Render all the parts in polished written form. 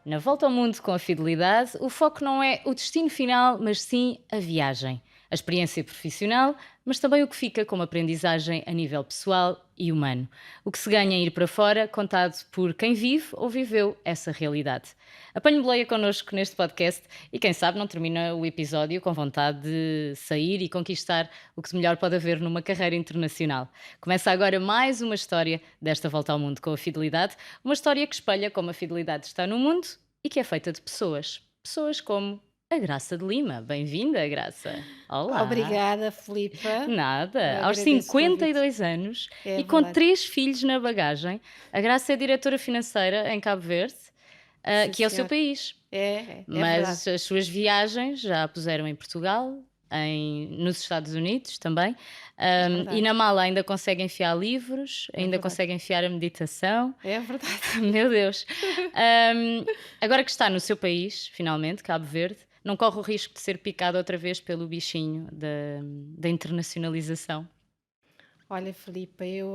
Na volta ao mundo com a fidelidade, o foco não é o destino final, mas sim a viagem. A experiência profissional, mas também o que fica como aprendizagem a nível pessoal e humano. O que se ganha em ir para fora, contado por quem vive ou viveu essa realidade. Apanhe boleia connosco neste podcast e quem sabe não termina o episódio com vontade de sair e conquistar o que de melhor pode haver numa carreira internacional. Começa agora mais uma história desta volta ao mundo com a fidelidade, uma história que espelha como a fidelidade está no mundo e que é feita de pessoas. Pessoas como a Graça de Lima. Bem-vinda, Graça. Olá. Obrigada, Filipa. Eu Nada. Aos agradeço o convite. 52 anos É e com verdade. 3 filhos na bagagem, a Graça é diretora financeira em Cabo Verde, Sim, que é o seu senhor. país. É verdade. Mas as suas viagens já a puseram em Portugal, nos Estados Unidos também. É E verdade. na mala ainda consegue enfiar livros, É ainda verdade. consegue enfiar a meditação. É verdade. Meu Deus. Ahm, Agora que está no seu país, finalmente, Cabo Verde, não corre o risco de ser picado outra vez pelo bichinho da internacionalização? Olha, Filipa, eu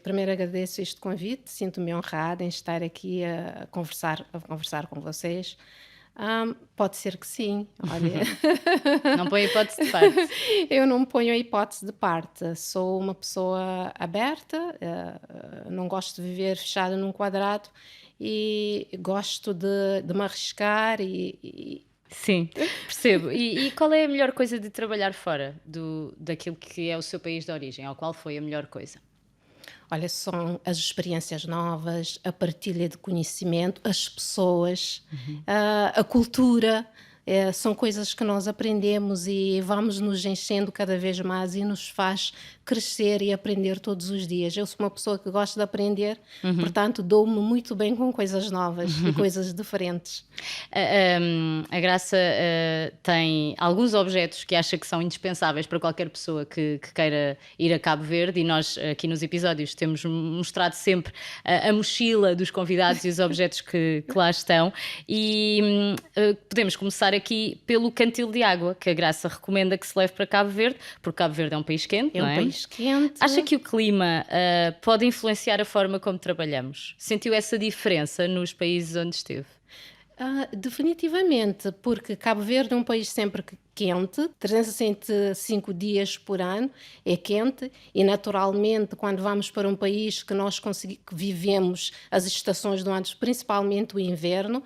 primeiro agradeço este convite. Sinto-me honrada em estar aqui a conversar com vocês. Pode ser que sim. Olha, Não põe hipótese de parte. eu não ponho a hipótese de parte. Sou uma pessoa aberta, não gosto de viver fechada num quadrado e gosto de me arriscar Sim, percebo. E qual é a melhor coisa de trabalhar fora daquilo que é o seu país de origem? Ou qual foi a melhor coisa? Olha, são as experiências novas, a partilha de conhecimento, as pessoas, a cultura. São coisas que nós aprendemos e vamos nos enchendo cada vez mais e nos faz crescer e aprender todos os dias. Eu sou uma pessoa que gosta de aprender, portanto, dou-me muito bem com coisas novas e coisas diferentes. A Graça tem alguns objetos que acha que são indispensáveis para qualquer pessoa que queira ir a Cabo Verde, e nós aqui nos episódios temos mostrado sempre a mochila dos convidados e os objetos que lá estão. E podemos começar aqui pelo cantil de água que a Graça recomenda que se leve para Cabo Verde, porque Cabo Verde é um país quente, É não um é? país quente. Acha que o clima pode influenciar a forma como trabalhamos? Sentiu essa diferença nos países onde esteve? Definitivamente, porque Cabo Verde é um país sempre quente, 365 dias por ano é quente e naturalmente quando vamos para um país que vivemos as estações do ano, principalmente o inverno,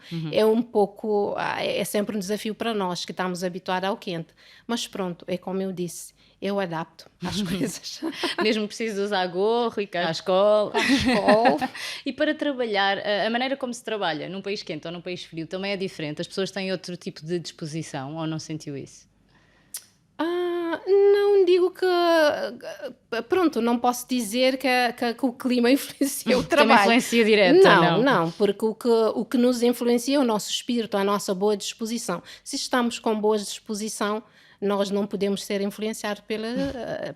é sempre um desafio para nós que estamos habituados ao quente. Mas pronto, é como eu disse, eu adapto às coisas. Mesmo preciso usar gorro e cascol. Cascol. E para trabalhar, a maneira como se trabalha num país quente ou num país frio também é diferente? As pessoas têm outro tipo de disposição ou não sentiu isso? Não digo que. Pronto, não posso dizer que o clima influencia o Tem uma trabalho. influência direta, Não, não? não, porque o que nos influencia é o nosso espírito, a nossa boa disposição. Se estamos com boa disposição, nós não podemos ser influenciados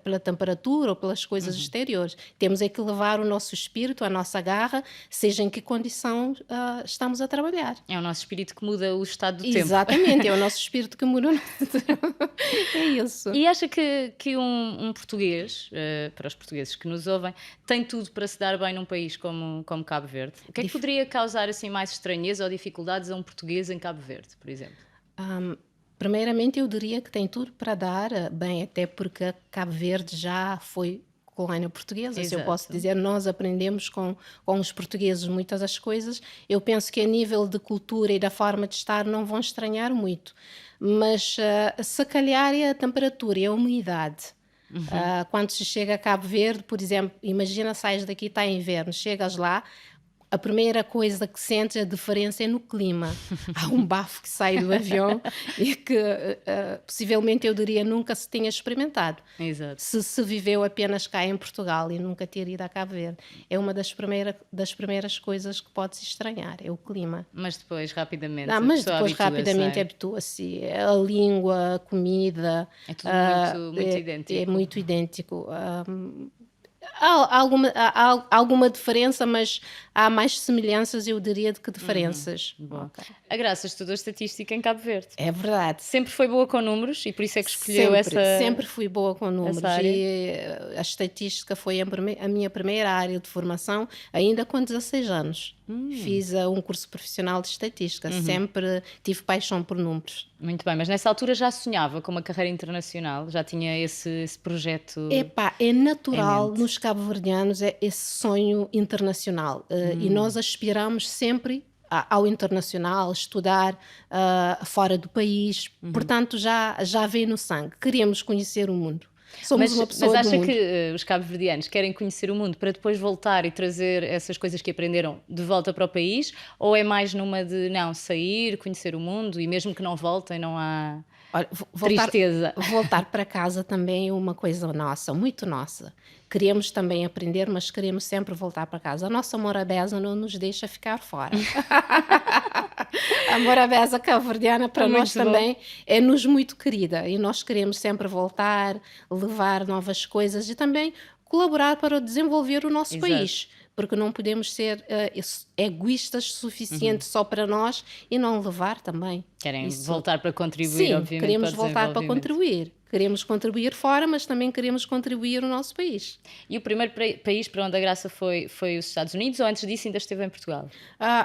pela temperatura ou pelas coisas exteriores. Temos é que levar o nosso espírito, a nossa garra, seja em que condição estamos a trabalhar. É o nosso espírito que muda o estado do tempo. Exatamente, é o nosso espírito que muda. É isso. E acha que um português, para os portugueses que nos ouvem, tem tudo para se dar bem num país como Cabo Verde? O que é que poderia causar assim mais estranheza ou dificuldades a um português em Cabo Verde, por exemplo? Primeiramente, eu diria que tem tudo para dar bem, até porque Cabo Verde já foi colónia portuguesa, se eu posso Exato. dizer. Nós aprendemos com os portugueses muitas das coisas. Eu penso que a nível de cultura e da forma de estar não vão estranhar muito, mas se calhar é a temperatura e a umidade. Quando se chega a Cabo Verde, por exemplo, imagina, sais daqui, está inverno, chegas lá, a primeira coisa que sentes a diferença é no clima. Há um bafo que sai do avião e que possivelmente eu diria nunca se tinha experimentado. Exato. Se viveu apenas cá em Portugal e nunca ter ido a Cabo Verde. É uma das primeiras coisas que pode-se estranhar, é o clima. Mas depois, rapidamente, a Mas pessoa depois habitua-se, rapidamente não é? habitua-se. A língua, a comida, É tudo muito é idêntico. muito idêntico. Há alguma diferença, mas há mais semelhanças, eu diria, do que diferenças. Bom. Ok. A Graça estudou estatística em Cabo Verde. É verdade. Sempre foi boa com números e por isso é que escolheu Sempre fui boa com números essa área? e a estatística foi a minha primeira área de formação, ainda com 16 anos. Fiz um curso profissional de estatística, sempre tive paixão por números. Muito bem, mas nessa altura já sonhava com uma carreira internacional? Já tinha esse projeto Epá, é em natural mente? nos cabo-verdianos esse sonho internacional, e nós aspiramos sempre ao internacional, estudar fora do país, portanto já vem no sangue, queremos conhecer o mundo. Somos uma Mas pessoa do acha que mundo. os cabo-verdianos querem conhecer o mundo para depois voltar e trazer essas coisas que aprenderam de volta para o país? Ou é mais numa de não, sair, conhecer o mundo e mesmo que não voltem, não há Olha, tristeza? voltar para casa também é uma coisa nossa, muito nossa. Queremos também aprender, mas queremos sempre voltar para casa. A nossa morabeza não nos deixa ficar fora. A morabeza cabo-verdiana para nós Muito bom. também é-nos muito querida e nós queremos sempre voltar, levar novas coisas e também colaborar para desenvolver o nosso Exato. país, porque não podemos ser egoístas suficientes só para nós e não levar também. Querem Isso. voltar para contribuir, Sim, obviamente, queremos para o voltar para desenvolvimento. contribuir. Queremos contribuir fora, mas também queremos contribuir no nosso país. E o primeiro país para onde a Graça foi os Estados Unidos ou antes disso ainda esteve em Portugal?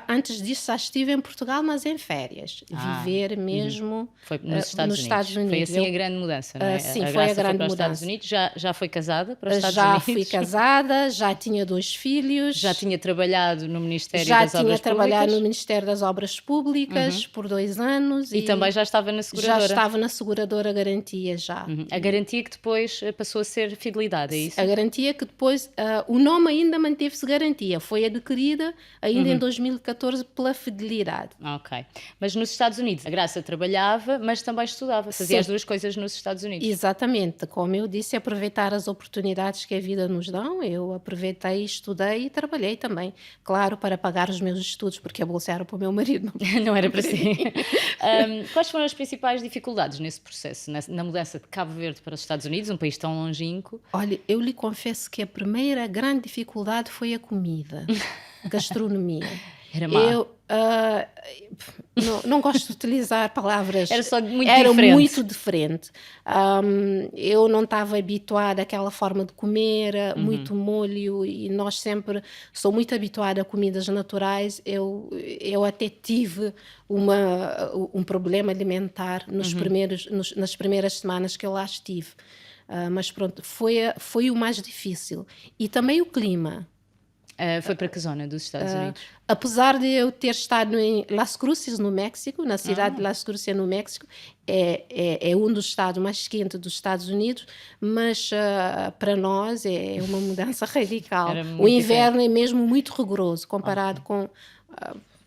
Antes disso já estive em Portugal, mas em férias. Viver mesmo Foi nos Estados Estados Unidos. Foi Unidos. assim a grande mudança, não é? sim, a foi Graça a grande para os Estados mudança. Unidos, já foi casada para os Estados Já Unidos? fui casada, já tinha 2 filhos. Já tinha trabalhado no Ministério Já das tinha Obras trabalhado Públicas? no Ministério das Obras Públicas por 2 anos. E também já estava na já seguradora? estava na seguradora Garantia já. A garantia que depois passou a ser Fidelidade, é isso? A garantia que depois, o nome ainda manteve-se Garantia, foi adquirida ainda em 2014 pela Fidelidade. Ok. Mas nos Estados Unidos, a Graça trabalhava, mas também estudava. Fazia Sim. as duas coisas nos Estados Unidos. Exatamente, como eu disse, aproveitar as oportunidades que a vida nos dá. Eu aproveitei, estudei e trabalhei também. Claro, para pagar os meus estudos, porque a bolsa era para o meu marido. Não era para si. Quais foram as principais dificuldades nesse processo, na mudança de Cabo Verde para os Estados Unidos, um país tão longínquo? Olha, eu lhe confesso que a primeira grande dificuldade foi a comida, gastronomia. Era má. Eu não gosto de utilizar palavras. Era só muito Era diferente. muito diferente. Eu não estava habituada àquela forma de comer, muito molho, e nós sempre. Sou muito habituada a comidas naturais. Eu até tive um problema alimentar nas primeiras semanas que eu lá estive. Mas pronto, foi o mais difícil. E também o clima. Foi para que zona dos Estados Unidos? Apesar de eu ter estado em Las Cruces, no México, na cidade de Las Cruces, no México, é um dos estados mais quentes dos Estados Unidos, mas para nós é uma mudança radical. Era O muito inverno é mesmo muito rigoroso, comparado com...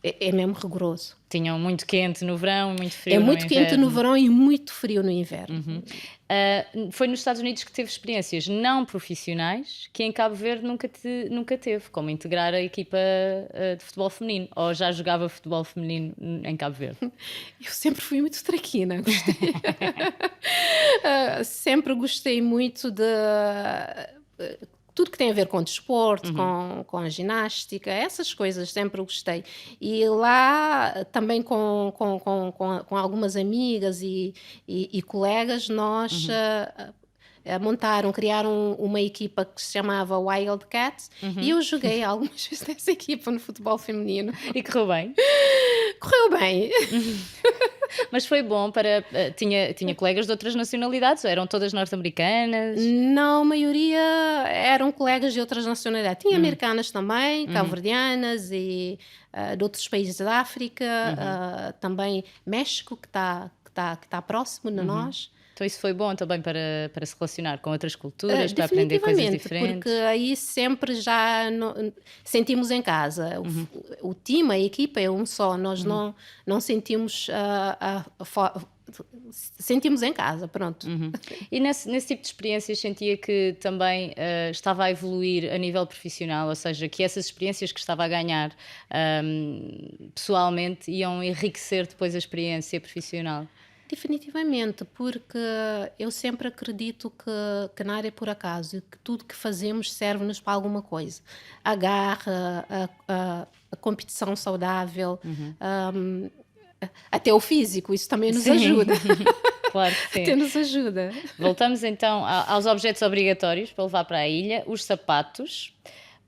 é mesmo rigoroso. Tinham muito quente no verão e muito frio É no muito quente inverno. no verão e muito frio no inverno. Foi nos Estados Unidos que teve experiências não profissionais que em Cabo Verde nunca teve, como integrar a equipa de futebol feminino, ou já jogava futebol feminino em Cabo Verde? Eu sempre fui muito traquina, gostei. Sempre gostei muito de tudo que tem a ver com desporto, com a ginástica, essas coisas sempre gostei. E lá também com algumas amigas e colegas, nós criaram uma equipa que se chamava Wildcats e eu joguei algumas vezes nessa equipa no futebol feminino. E correu bem. Correu bem. Mas foi bom para... tinha colegas de outras nacionalidades? Ou eram todas norte-americanas? Não, a maioria eram colegas de outras nacionalidades. Tinha americanas também, cabo-verdianas e de outros países da África, também México, que está próximo de nós. Então isso foi bom também para se relacionar com outras culturas, para aprender coisas diferentes? Porque aí sempre já sentimos em casa. O time, a equipa é um só. Nós não sentimos... sentimos em casa, pronto. E nesse tipo de experiências sentia que também estava a evoluir a nível profissional, ou seja, que essas experiências que estava a ganhar pessoalmente iam enriquecer depois a experiência profissional? Definitivamente, porque eu sempre acredito que nada é por acaso e que tudo que fazemos serve-nos para alguma coisa. A garra, a competição saudável, até o físico, isso também nos ajuda. Claro que sim. Até nos ajuda. Voltamos então aos objetos obrigatórios para levar para a ilha, os sapatos.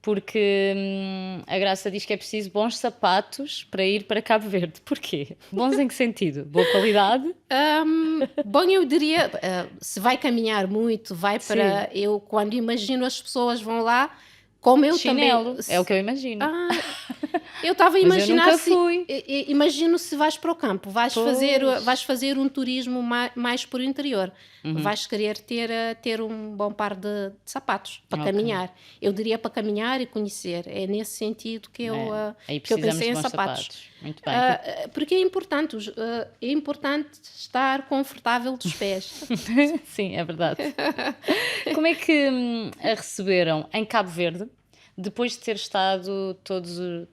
porque a Graça diz que é preciso bons sapatos para ir para Cabo Verde. Porquê? Bons em que sentido? Boa qualidade? Bom, eu diria, se vai caminhar muito, vai Sim. para. Eu, quando imagino as pessoas vão lá, como eu também. Chinelo, é o que eu imagino. Eu estava a Mas eu imaginar nunca se. fui. Imagino se vais para o campo, Pois. vais fazer um turismo mais por interior. Uhum. Vais querer ter um bom par de sapatos para Ok. caminhar. Eu diria para caminhar e conhecer. É nesse sentido que Aí que eu precisamos pensei de em bons sapatos. sapatos. Muito bem. Porque é importante estar confortável dos pés. Sim, é verdade. Como é que a receberam em Cabo Verde, depois de ter estado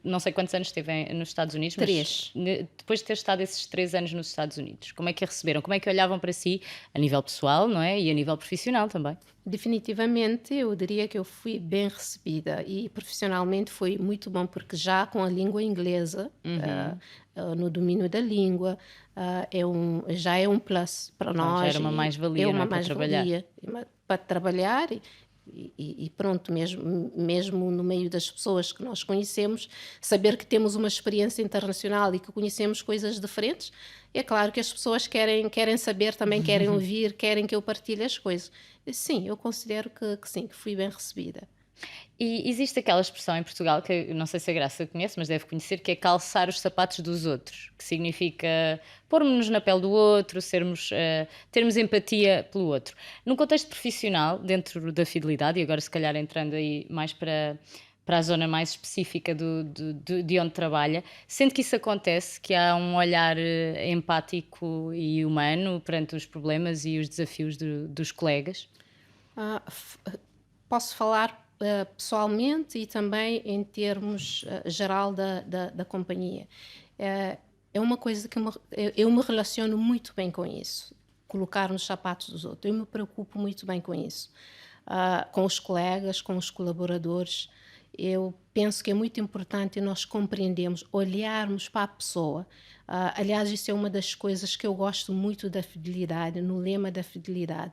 não sei quantos anos esteve nos Estados Unidos, mas 3. depois de ter estado esses 3 anos nos Estados Unidos, como é que a receberam? Como é que olhavam para si, a nível pessoal, não é? E a nível profissional também? Definitivamente, eu diria que eu fui bem recebida e profissionalmente foi muito bom, porque já com a língua inglesa, no domínio da língua, já é um plus para Claro, já nós. era uma mais-valia, É não uma é? Para trabalhar. mais-valia para trabalhar e pronto, mesmo no meio das pessoas que nós conhecemos, saber que temos uma experiência internacional e que conhecemos coisas diferentes, é claro que as pessoas querem saber, também querem ouvir, querem que eu partilhe as coisas. Sim, eu considero que sim, que fui bem recebida. E existe aquela expressão em Portugal, que eu não sei se a Graça conhece, mas deve conhecer, que é calçar os sapatos dos outros, que significa pormos-nos na pele do outro, termos empatia pelo outro. Num contexto profissional, dentro da fidelidade, e agora se calhar entrando aí mais para a zona mais específica de onde trabalha, sente que isso acontece, que há um olhar empático e humano perante os problemas e os desafios dos colegas? Ah, posso falar pessoalmente e também em termos geral da companhia. É uma coisa que eu me relaciono muito bem com isso, colocar nos sapatos dos outros. Eu me preocupo muito bem com isso. Com os colegas, com os colaboradores. Eu penso que é muito importante nós compreendermos, olharmos para a pessoa. Aliás, isso é uma das coisas que eu gosto muito da fidelidade, no lema da fidelidade.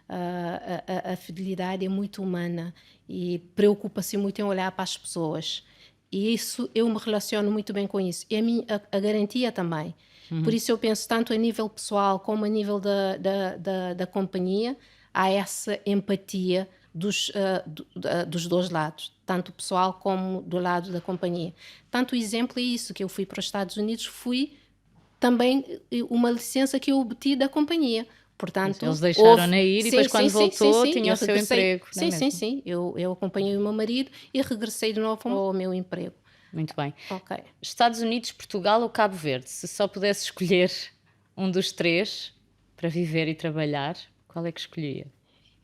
A fidelidade é muito humana e preocupa-se muito em olhar para as pessoas. E isso, eu me relaciono muito bem com isso. E a garantia também. Por isso eu penso tanto a nível pessoal como a nível da companhia, há essa empatia dos dois lados, tanto pessoal como do lado da companhia. Tanto o exemplo é isso, que eu fui para os Estados Unidos, fui também uma licença que eu obti da companhia. Portanto, Eles deixaram-na ir e sim, depois quando sim, sim, sim, voltou sim, tinha eu o seu regressei. emprego, não é Sim, sim, mesmo? sim. Eu acompanhei o meu marido e regressei de novo ao meu emprego. Muito bem. Ok. Estados Unidos, Portugal ou Cabo Verde? Se só pudesse escolher um dos três para viver e trabalhar, qual é que escolhia?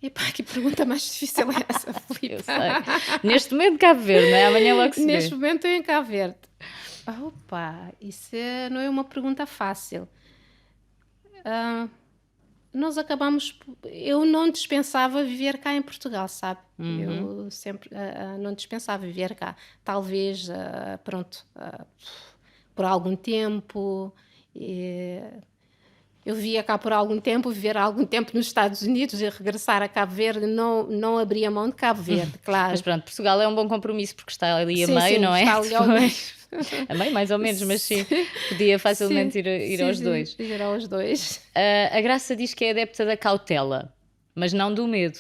Epá, que pergunta mais difícil é essa, Eu Filipe? sei. Neste momento, Cabo Verde, não é? Amanhã logo se Neste vê. momento eu em Cabo Verde. Opa, isso não é uma pergunta fácil. Nós acabamos. Eu não dispensava viver cá em Portugal, sabe? Eu sempre não dispensava viver cá. Talvez, pronto, por algum tempo. e eu via cá por algum tempo, viver algum tempo nos Estados Unidos e regressar a Cabo Verde, não abria mão de Cabo Verde, claro. Mas pronto, Portugal é um bom compromisso porque está ali a Sim, meio, sim, não é? está ali ao meio. Depois- A meio, mais ou menos, mas sim, podia facilmente ir Sim, aos sim, dois. ir aos dois. A Graça diz que é adepta da cautela, mas não do medo.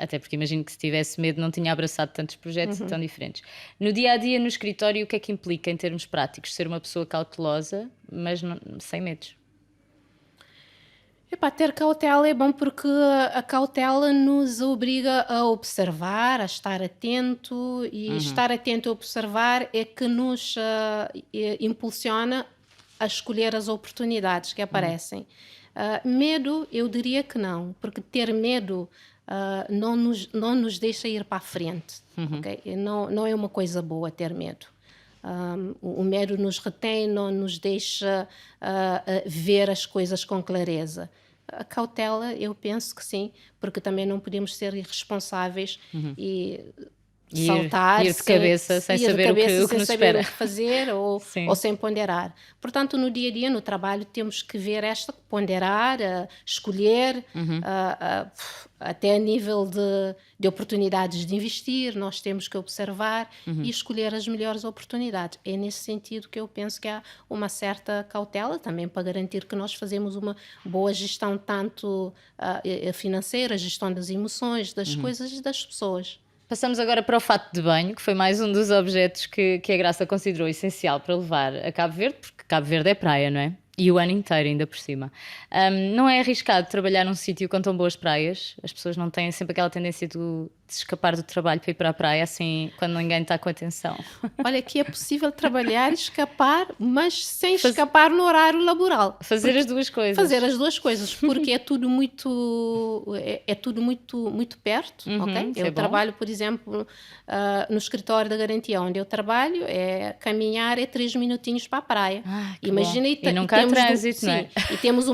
Até porque imagino que se tivesse medo não tinha abraçado tantos projetos tão diferentes. No dia a dia, no escritório, o que é que implica em termos práticos? Ser uma pessoa cautelosa, mas sem medos. Epá, ter cautela é bom porque a cautela nos obriga a observar, a estar atento, e estar atento a observar é que nos impulsiona a escolher as oportunidades que aparecem. Medo, eu diria que não, porque ter medo não nos deixa ir para a frente. Ok? E não é uma coisa boa ter medo. O medo nos retém, não nos deixa ver as coisas com clareza. A cautela, eu penso que sim, porque também não podemos ser irresponsáveis e saltar ir de cabeça sem ir de saber cabeça o que sem nos saber espera. o que fazer Sim. ou sem ponderar. Portanto, no dia a dia, no trabalho, temos que ver ponderar, escolher, até a nível de oportunidades de investir, nós temos que observar e escolher as melhores oportunidades. É nesse sentido que eu penso que há uma certa cautela também para garantir que nós fazemos uma boa gestão, tanto financeira, gestão das emoções, das coisas e das pessoas. Passamos agora para o fato de banho, que foi mais um dos objetos que a Graça considerou essencial para levar a Cabo Verde, porque Cabo Verde é praia, não é? E o ano inteiro, ainda por cima. Não é arriscado trabalhar num sítio com tão boas praias? As pessoas não têm sempre aquela tendência de se escapar do trabalho para ir para a praia, assim, quando ninguém está com atenção. Olha, que é possível trabalhar e escapar, mas sem escapar no horário laboral. Fazer as duas coisas. Fazer as duas coisas, porque é tudo muito perto, ok? isso é Eu bom. trabalho, por exemplo, no escritório da Garantia, onde eu trabalho, caminhar 3 minutinhos para a praia. Que Imagina, bom. E nunca há trânsito, não é? Sim, e temos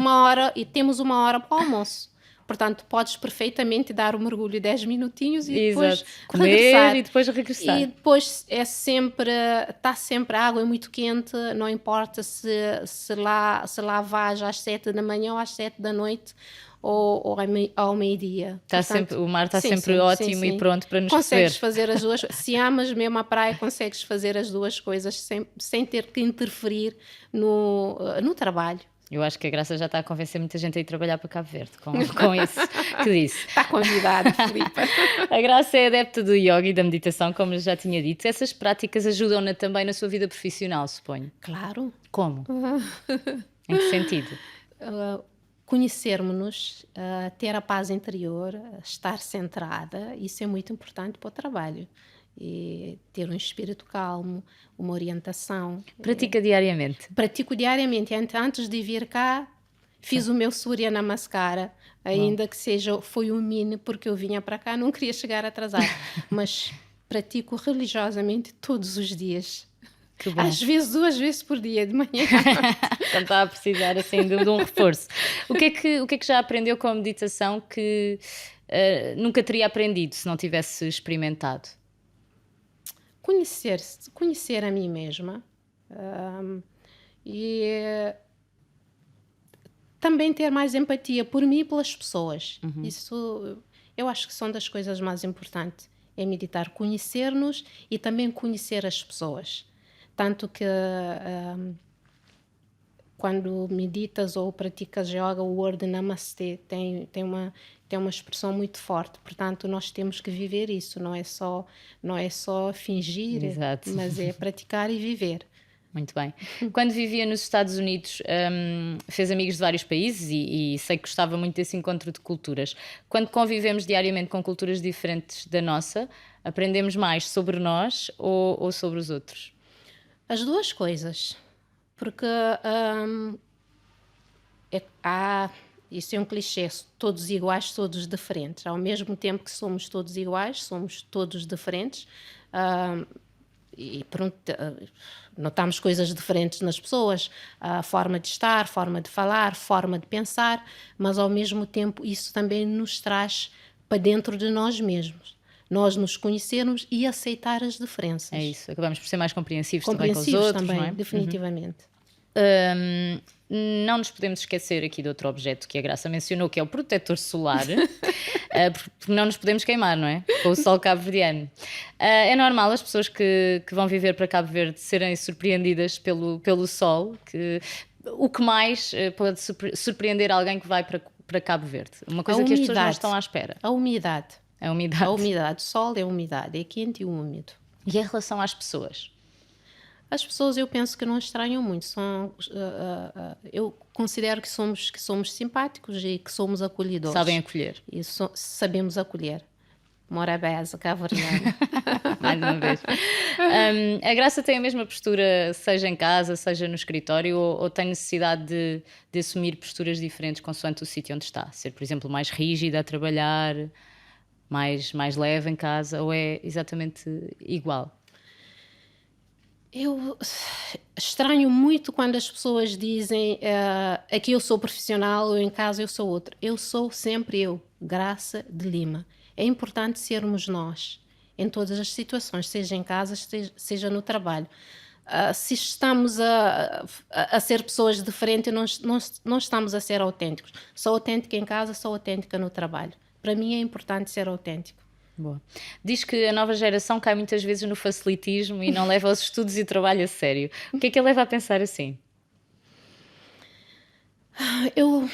uma hora para o almoço. Portanto, podes perfeitamente dar um mergulho 10 minutinhos e depois Exato. Comer regressar. e depois regressar. E depois está sempre, a água é muito quente, não importa se lá vais às 7 da manhã ou às 7 da noite ou ao meio-dia. O mar está sim, sempre sim, ótimo sim. e pronto para nos Consegues receber. fazer as duas, se amas mesmo a praia, consegues fazer as duas coisas sem ter que interferir no trabalho. Eu acho que a Graça já está a convencer muita gente a ir trabalhar para Cabo Verde com isso que disse. Está convidado, Filipe. A Graça é adepta do yoga e da meditação, como eu já tinha dito. Essas práticas ajudam-na também na sua vida profissional, suponho. Claro. Como? Em que sentido? Conhecermos-nos, ter a paz interior, estar centrada, isso é muito importante para o trabalho. E ter um espírito calmo, uma orientação. Pratica diariamente? Pratico diariamente. Antes de vir cá, fiz o meu Surya Namaskara, ainda que foi um mini, porque eu vinha para cá, não queria chegar atrasada, mas pratico religiosamente todos os dias. Que bom. Às vezes 2 vezes por dia, de manhã. Quando está a precisar assim de um reforço. O que é que já aprendeu com a meditação que nunca teria aprendido se não tivesse experimentado? Conhecer a mim mesma, e também ter mais empatia por mim e pelas pessoas. Isso eu acho que são das coisas mais importantes. É meditar, conhecer-nos e também conhecer as pessoas. Tanto que quando meditas ou praticas yoga, o word Namaste tem uma expressão muito forte. Portanto, nós temos que viver isso. Não é só fingir, Exato. mas é praticar e viver. Muito bem. Quando vivia nos Estados Unidos, fez amigos de vários países e sei que gostava muito desse encontro de culturas. Quando convivemos diariamente com culturas diferentes da nossa, aprendemos mais sobre nós ou sobre os outros? As duas coisas. Porque isso é um clichê, todos iguais, todos diferentes. Ao mesmo tempo que somos todos iguais, somos todos diferentes. E pronto, notamos coisas diferentes nas pessoas, a forma de estar, forma de falar, forma de pensar, mas ao mesmo tempo isso também nos traz para dentro de nós mesmos. Nós nos conhecermos e aceitar as diferenças. É isso, acabamos por ser mais compreensivos também com os outros, também, não é? definitivamente. Não nos podemos esquecer aqui de outro objeto que a Graça mencionou, que é o protetor solar, porque não nos podemos queimar, não é? Com o sol cabo-verdiano. É normal as pessoas que vão viver para Cabo Verde serem surpreendidas pelo sol, o que mais pode surpreender alguém que vai para Cabo Verde? Uma coisa que as pessoas não estão à espera. A umidade. A umidade. A umidade. O sol é umidade, é quente e úmido. E em relação às pessoas? As pessoas eu penso que não estranham muito. Eu considero que somos simpáticos e que somos acolhedores. Sabem acolher. E sabemos acolher. Morabeza, cabo-verdiano. Mais uma vez. A Graça tem a mesma postura, seja em casa, seja no escritório, ou tem necessidade de assumir posturas diferentes consoante o sítio onde está? Ser, por exemplo, mais rígida a trabalhar, mais leve em casa, ou é exatamente igual? Eu estranho muito quando as pessoas dizem aqui eu sou profissional ou em casa eu sou outra. Eu sou sempre eu, Graça de Lima. É importante sermos nós. em todas as situações, seja em casa, seja no trabalho. Se estamos a ser pessoas diferentes, não estamos a ser autênticos. Sou autêntica em casa, sou autêntica no trabalho. Para mim é importante ser autêntico. Boa. Diz que a nova geração cai muitas vezes no facilitismo e não leva os estudos e o trabalho a sério. O que é que a leva a pensar assim? Eu,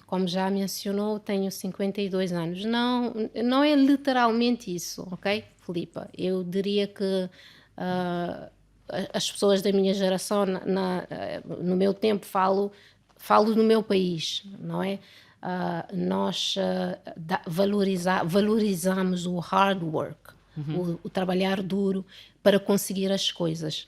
como já mencionou, tenho 52 anos. Não é literalmente isso, ok, Filipa? Eu diria que as pessoas da minha geração, no meu tempo, falo no meu país, não é? Nós valorizamos o hard work, o trabalhar duro para conseguir as coisas.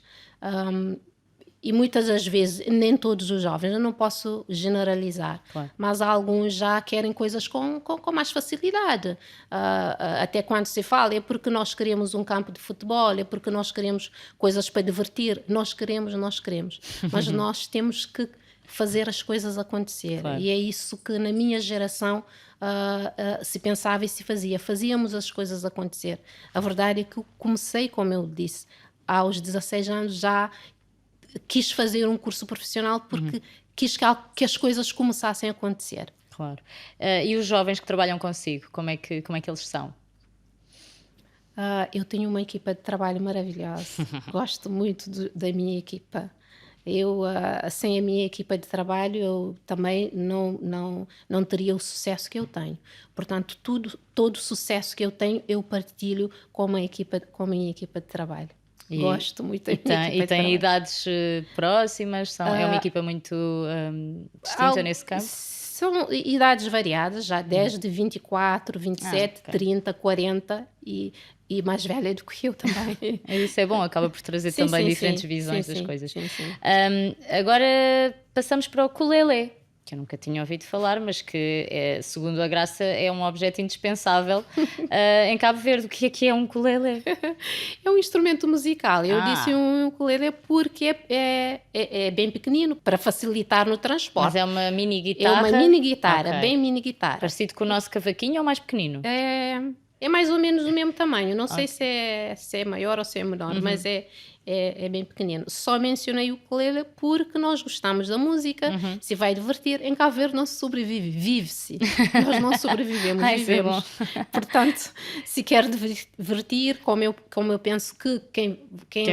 E muitas das vezes, nem todos os jovens, eu não posso generalizar, claro, mas alguns já querem coisas com mais facilidade. Até quando se fala, é porque nós queremos um campo de futebol, é porque nós queremos coisas para divertir. Nós queremos. Mas nós temos que fazer as coisas acontecer. Claro. E é isso que na minha geração se pensava e se fazia. Fazíamos as coisas acontecer. A verdade é que eu comecei, como eu disse, aos 16 anos já quis fazer um curso profissional porque quis que as coisas começassem a acontecer. Claro. E os jovens que trabalham consigo, como é que eles são? Eu tenho uma equipa de trabalho maravilhosa. Gosto muito da minha equipa. Sem a minha equipa de trabalho, eu também não teria o sucesso que eu tenho. Portanto, todo o sucesso que eu tenho, eu partilho com a minha equipa de trabalho. Gosto muito da minha equipa de trabalho. E tem idades próximas? É uma equipa muito distinta nesse campo? São idades variadas, já desde 24, 27, okay, 30, 40 e mais velha do que eu também. Isso é bom, acaba por trazer também diferentes visões das coisas. Sim. Agora passamos para o ukulele, que eu nunca tinha ouvido falar, mas que, segundo a Graça, é um objeto indispensável em Cabo Verde. O que é um ukulele? É um instrumento musical. Eu disse um ukulele porque é bem pequenino, para facilitar no transporte. Mas é uma mini guitarra? É uma mini guitarra, okay, bem mini guitarra. Parecido com o nosso cavaquinho ou mais pequenino? É mais ou menos do mesmo tamanho. Não sei se é maior ou se é menor, mas é bem pequenino. Só mencionei o ukulele porque nós gostamos da música, se vai divertir. Em Cabo Verde não se sobrevive, vive-se. Nós não sobrevivemos, vivemos. Portanto, se quer divertir, como eu penso que quem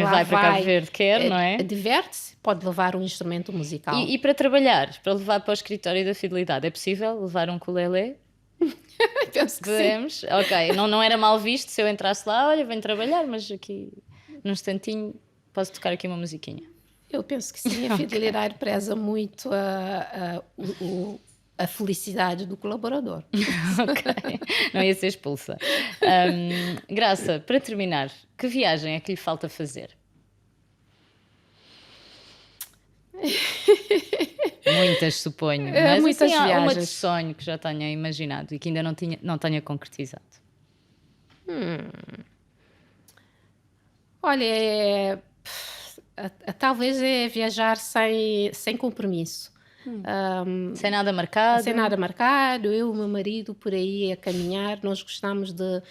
lá vai para Cabo Verde quer, não é? Diverte-se, pode levar um instrumento musical. E para trabalhar, para levar para o escritório da Fidelidade, é possível levar um ukulele? Penso que sim. Ok, não era mal visto se eu entrasse lá, olha, venho trabalhar, mas aqui num instantinho posso tocar aqui uma musiquinha. Eu penso que sim, a Fidelidade preza muito a felicidade do colaborador. Ok, não ia ser expulsa. Graça, para terminar, que viagem é que lhe falta fazer? Muitas, suponho. Mas muitas assim, há viagens. Uma de sonho que já tenha imaginado e que ainda não tenha concretizado. Olha, talvez é viajar sem compromisso. Sem nada marcado? Sem nada marcado. Eu e o meu marido por aí a caminhar. Nós gostamos de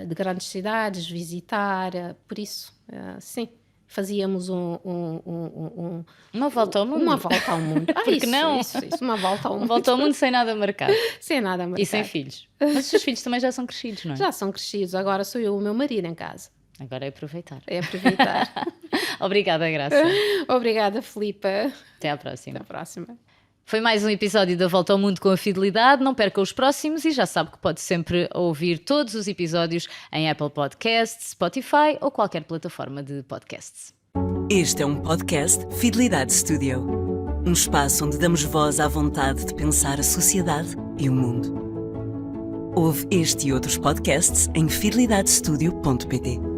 grandes cidades, visitar. Por isso, sim. Fazíamos uma volta ao mundo. Uma volta ao mundo. Porque não? Isso, uma volta ao mundo. Uma volta ao mundo sem nada marcado. Sem nada marcado. E sem filhos. Mas os seus filhos também já são crescidos, não é? Já são crescidos. Agora sou eu e o meu marido em casa. Agora é aproveitar. É aproveitar. Obrigada, Graça. Obrigada, Filipa. Até à próxima. Até à próxima. Foi mais um episódio da Volta ao Mundo com a Fidelidade. Não perca os próximos e já sabe que pode sempre ouvir todos os episódios em Apple Podcasts, Spotify ou qualquer plataforma de podcasts. Este é um podcast Fidelidade Studio. Um espaço onde damos voz à vontade de pensar a sociedade e o mundo. Ouve este e outros podcasts em fidelidadestudio.pt.